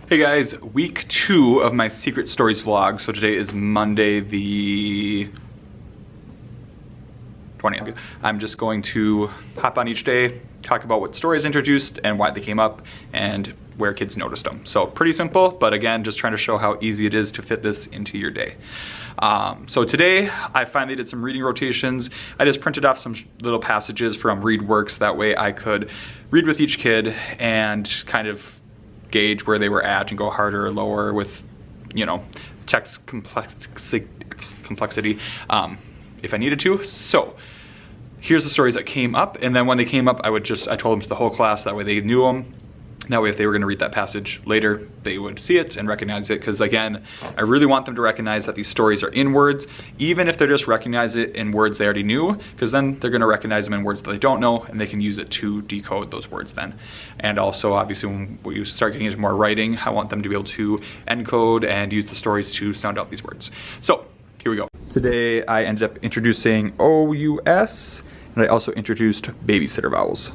Hey guys, week 2 of my Secret Stories vlog. So today is Monday the 20th. I'm just going to hop on each day, talk about what stories introduced and why they came up and where kids noticed them. So pretty simple, but again, just trying to show how easy it is to fit this into your day. So today I finally did some reading rotations. I just printed off some little passages from ReadWorks. That way I could read with each kid and kind of gauge where they were at and go harder or lower with, you know, text complexity if I needed to. So here's the stories that came up, and then when they came up, I told them to the whole class, that way they knew them. That way if they were gonna read that passage later, they would see it and recognize it, because again, I really want them to recognize that these stories are in words, even if they just recognize it in words they already knew, because then they're gonna recognize them in words that they don't know, and they can use it to decode those words then. And also, obviously, when we start getting into more writing, I want them to be able to encode and use the stories to sound out these words. So, here we go. Today, I ended up introducing OUS, and I also introduced babysitter vowels.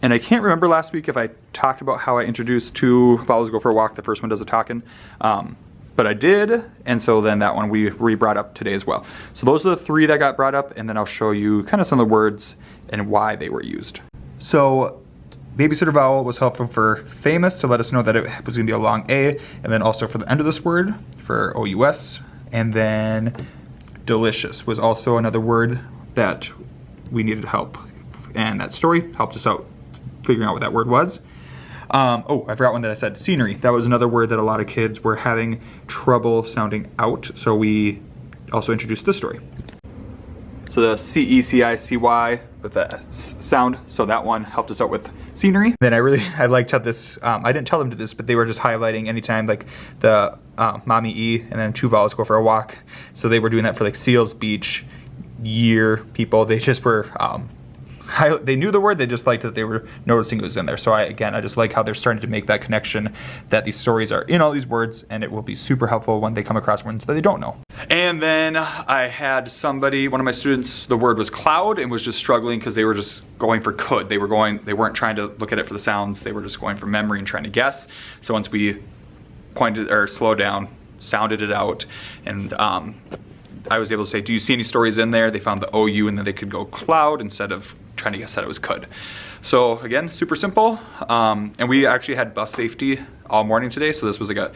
And I can't remember last week if I talked about how I introduced 2 vowels go for a walk. The first one does the talking, but I did, and so then that one we re-brought up today as well. So those are the 3 that got brought up, and then I'll show you kind of some of the words and why they were used. So babysitter vowel was helpful for famous to let us know that it was gonna be a long A, and then also for the end of this word for OUS, and then delicious was also another word that we needed help, and that story helped us out figuring out what that word was. Oh, I forgot one that I said, scenery. That was another word that a lot of kids were having trouble sounding out, so we also introduced this story. So the C-E-C-I-C-Y with the sound, so that one helped us out with scenery. Then I liked how this, I didn't tell them to this, but they were just highlighting anytime like the mommy E and then 2 vowels go for a walk. So they were doing that for like Seals Beach, year people. They just were, they knew the word, they just liked that they were noticing it was in there. So I just like how they're starting to make that connection that these stories are in all these words, and it will be super helpful when they come across words that they don't know. And then I had one of my students, the word was cloud, and was just struggling because they were just going for could. They weren't trying to look at it for the sounds, they were just going for memory and trying to guess. So once we pointed or slowed down, sounded it out, and I was able to say, do you see any stories in there? They found the OU, and then they could go cloud instead of trying to guess that it was could. So again, super simple. And we actually had bus safety all morning today, so this was like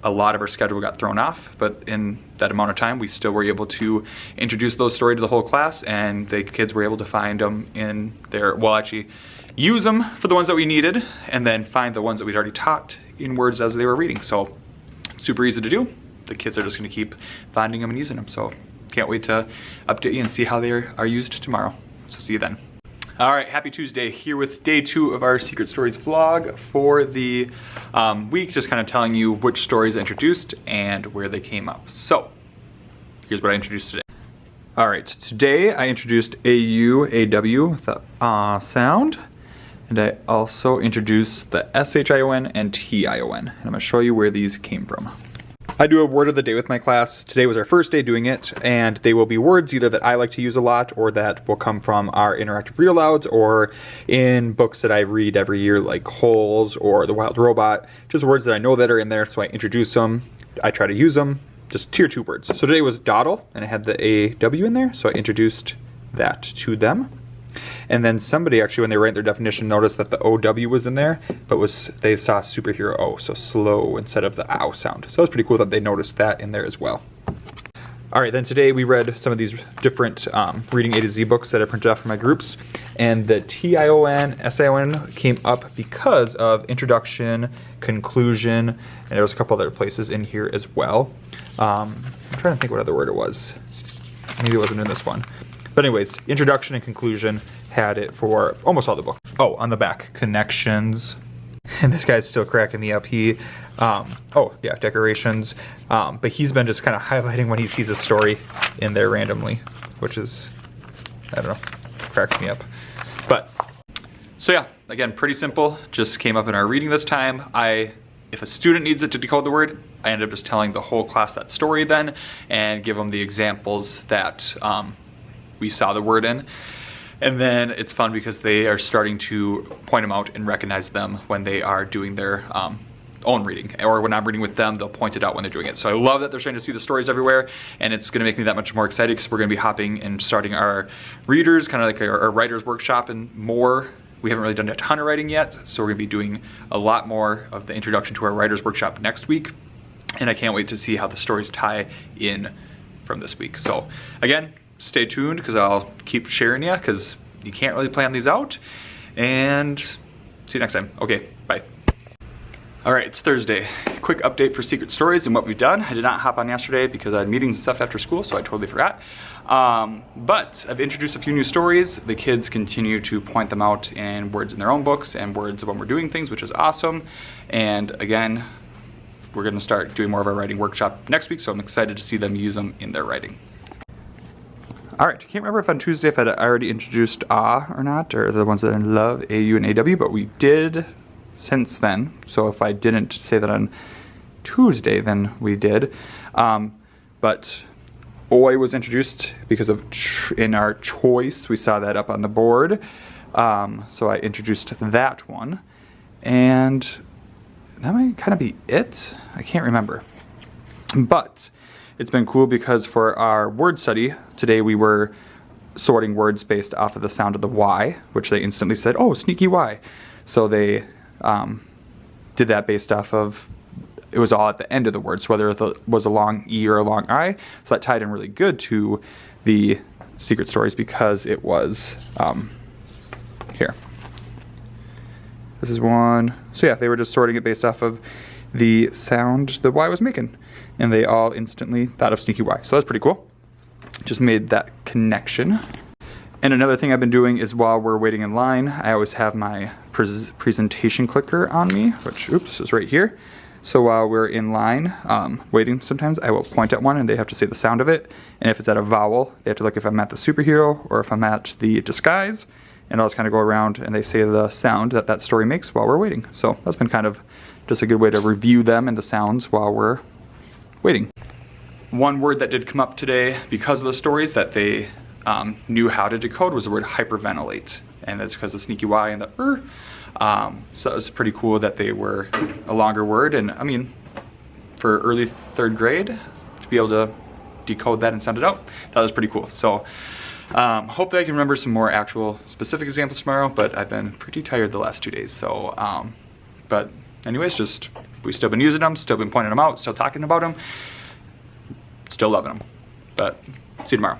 a lot of our schedule got thrown off, but in that amount of time, we still were able to introduce those stories to the whole class, and the kids were able to find them in their, well, actually use them for the ones that we needed, and then find the ones that we'd already taught in words as they were reading. So super easy to do. The kids are just gonna keep finding them and using them. So can't wait to update you and see how they are used tomorrow. So see you then. All right, happy Tuesday, here with day 2 of our Secret Stories vlog for the week, just kind of telling you which stories I introduced and where they came up. So here's what I introduced today. All right, today I introduced AU, AW, the sound, and I also introduced the SHION and TION, and I'm gonna show you where these came from. I do a word of the day with my class. Today was our first day doing it, and they will be words either that I like to use a lot or that will come from our interactive read alouds or in books that I read every year like Holes or The Wild Robot. Just words that I know that are in there, so I introduce them. I try to use them, just tier 2 words. So today was dawdle, and it had the AW in there, so I introduced that to them. And then somebody actually, when they write their definition, noticed that the OW was in there, but they saw superhero O, so slow instead of the ow sound. So it was pretty cool that they noticed that in there as well. All right, then today we read some of these different reading A to Z books that I printed off for my groups, and the TION, SION came up because of introduction, conclusion, and there was a couple other places in here as well. I'm trying to think what other word it was. Maybe it wasn't in this one. But anyways, introduction and conclusion had it for almost all the book. Oh, on the back, connections. And this guy's still cracking me up. Oh yeah, decorations. But he's been just kind of highlighting when he sees a story in there randomly, which is, I don't know, cracks me up. But, so yeah, again, pretty simple. Just came up in our reading this time. If a student needs it to decode the word, I end up just telling the whole class that story then and give them the examples that we saw the word in. And then it's fun because they are starting to point them out and recognize them when they are doing their own reading, or when I'm reading with them, they'll point it out when they're doing it. So I love that they're starting to see the stories everywhere, and it's going to make me that much more excited because we're going to be hopping and starting our readers, kind of like our writer's workshop and more. We haven't really done a ton of writing yet, so we're going to be doing a lot more of the introduction to our writer's workshop next week, and I can't wait to see how the stories tie in from this week. So again, stay tuned because I'll keep sharing you because you can't really plan these out, and see you next time. Okay, bye. All right, it's Thursday. Quick update for Secret Stories and what we've done. I did not hop on yesterday because I had meetings and stuff after school, so I totally forgot. But I've introduced a few new stories. The kids continue to point them out in words in their own books and words when we're doing things, which is awesome. And again, we're gonna start doing more of our writing workshop next week, so I'm excited to see them use them in their writing. All right, I can't remember if on Tuesday if I'd already introduced or not, or the ones that I love, AU and AW, but we did since then. So if I didn't say that on Tuesday, then we did. But OI was introduced because of in our choice. We saw that up on the board. So I introduced that one. And that might kind of be it. I can't remember. But it's been cool because for our word study, today we were sorting words based off of the sound of the Y, which they instantly said, oh, sneaky Y. So they did that based off of, it was all at the end of the word, so whether it was a long E or a long I. So that tied in really good to the Secret Stories because it was, here. This is one. So yeah, they were just sorting it based off of the sound the Y was making. And they all instantly thought of sneaky Y. So that's pretty cool. Just made that connection. And another thing I've been doing is while we're waiting in line, I always have my presentation clicker on me, which, oops, is right here. So while we're in line waiting sometimes, I will point at one and they have to say the sound of it. And if it's at a vowel, they have to look if I'm at the superhero or if I'm at the disguise. And I'll just kind of go around and they say the sound that that story makes while we're waiting. So that's been kind of just a good way to review them and the sounds while we're waiting. One word that did come up today because of the stories that they knew how to decode was the word hyperventilate, and that's because of sneaky Y and the so it was pretty cool that they were a longer word, and I mean, for early 3rd grade, to be able to decode that and sound it out, that was pretty cool. So hopefully I can remember some more actual specific examples tomorrow, but I've been pretty tired the last 2 days. So, but anyways, just, we've still been using them, still been pointing them out, still talking about them, still loving them. But see you tomorrow.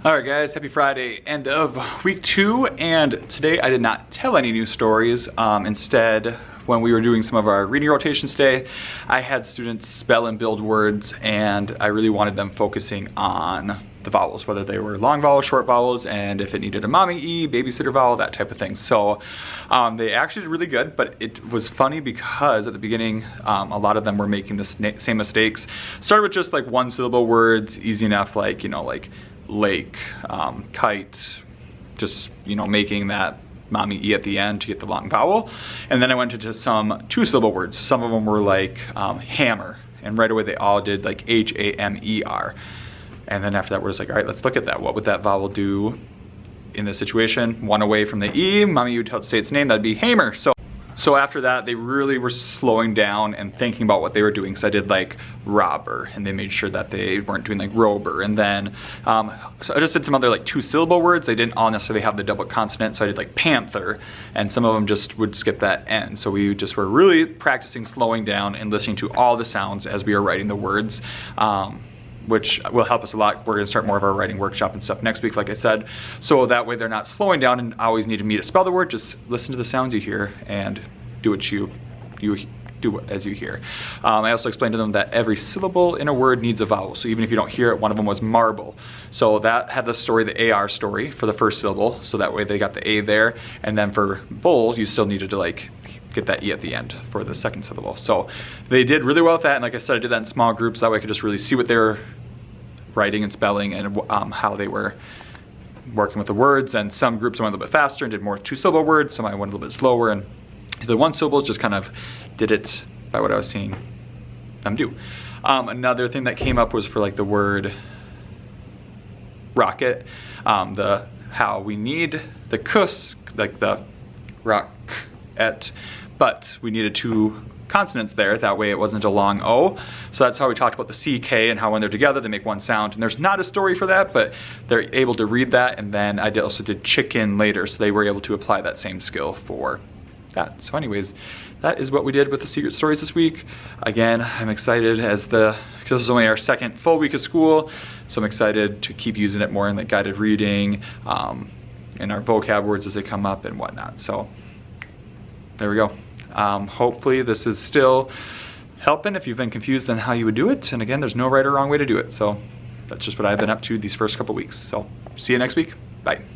All right guys, happy Friday, end of week 2, and today I did not tell any new stories. Instead, when we were doing some of our reading rotations today, I had students spell and build words, and I really wanted them focusing on the vowels, whether they were long vowels, short vowels, and if it needed a mommy E, babysitter vowel, that type of thing. So they actually did really good, but it was funny because at the beginning, a lot of them were making the same mistakes. Started with just like 1-syllable words, easy enough, like, you know, like lake, kite, just, you know, making that mommy E at the end to get the long vowel. And then I went into some 2-syllable words. Some of them were like hammer, and right away they all did like H-A-M-E-R. And then after that, we're just like, all right, let's look at that. What would that vowel do in this situation? One away from the E, mommy, you would say its name, that'd be hammer. So after that, they really were slowing down and thinking about what they were doing. So I did like robber, and they made sure that they weren't doing like rober. And then, so I just did some other like 2-syllable words. They didn't all necessarily have the double consonant. So I did like panther, and some of them just would skip that N. So we just were really practicing slowing down and listening to all the sounds as we were writing the words. Which will help us a lot. We're gonna start more of our writing workshop and stuff next week, like I said. So that way they're not slowing down and always needing me to spell the word. Just listen to the sounds you hear and do what you do as you hear. I also explained to them that every syllable in a word needs a vowel. So even if you don't hear it, one of them was marble. So that had the story, the AR story for the first syllable. So that way they got the A there. And then for bull, you still needed to like get that E at the end for the second syllable. So they did really well with that, and like I said, I did that in small groups, that way I could just really see what they're writing and spelling and how they were working with the words. And some groups went a little bit faster and did more 2-syllable words, some I went a little bit slower, and the 1-syllables just kind of did it by what I was seeing them do. Another thing that came up was for like the word rocket, the how we need the kus, like the rock et, but we needed 2 consonants there, that way it wasn't a long O. So that's how we talked about the CK and how when they're together they make one sound. And there's not a story for that, but they're able to read that. And then I also did chicken later, so they were able to apply that same skill for that. So anyways, that is what we did with the secret stories this week. Again, I'm excited because this is only our 2nd full week of school, so I'm excited to keep using it more in like guided reading and our vocab words as they come up and whatnot. So there we go. Hopefully this is still helping if you've been confused on how you would do it. And again, there's no right or wrong way to do it. So that's just what I've been up to these first couple weeks. So see you next week. Bye.